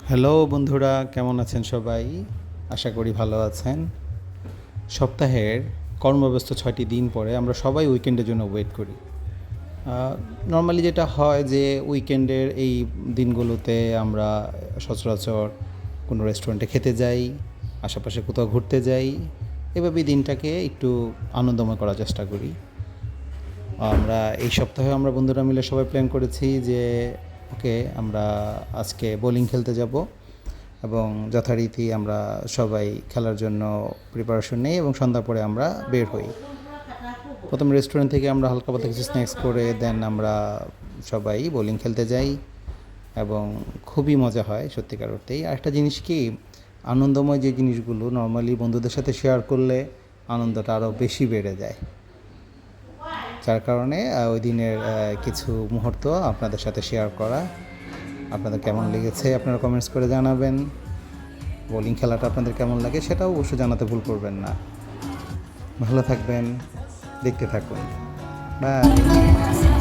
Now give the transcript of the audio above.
Hello বন্ধুরা, কেমন আছেন সবাই? আশা করি ভালো আছেন। সপ্তাহের কর্মব্যস্ত ৬টি দিন পরে আমরা সবাই উইকেন্ডের জন্য ওয়েট করি। নর্মালি যেটা হয় যে উইকেন্ডের এই দিনগুলোতে আমরা সচরাচর কোনো রেস্টুরেন্টে খেতে যাই, আশেপাশে কোথাও ঘুরতে যাই। এভাবেই দিনটাকে একটু আনন্দময় করার চেষ্টা করি। এই সপ্তাহে আমরা বন্ধুরা মিলে সবাই প্ল্যান করেছি যে ওকে আমরা আজকে বোলিং খেলতে যাব এবং যথারীতি আমরা সবাই খেলার জন্য প্রিপারেশন নেই এবং সন্ধ্যার পরে আমরা বের হই। প্রথম রেস্টুরেন্ট থেকে আমরা হালকা পাতলা কিছু স্ন্যাক্স করে দেন আমরা সবাই বোলিং খেলতে যাই এবং খুবই মজা হয় সত্যিকার অর্থেই। আরেকটা জিনিস কি, আনন্দময় যে জিনিসগুলো নর্মালি বন্ধুদের সাথে শেয়ার করলে আনন্দটা আরও বেশি বেড়ে যায়। যার কারণে ওই দিনের কিছু মুহূর্ত আপনাদের সাথে শেয়ার করা। আপনাদের কেমন লেগেছে আপনারা কমেন্টস করে জানাবেন। বোলিং খেলাটা আপনাদের কেমন লাগে সেটাও অবশ্যই জানাতে ভুল করবেন না। ভালো থাকবেন, দেখতে থাকুন। বাই।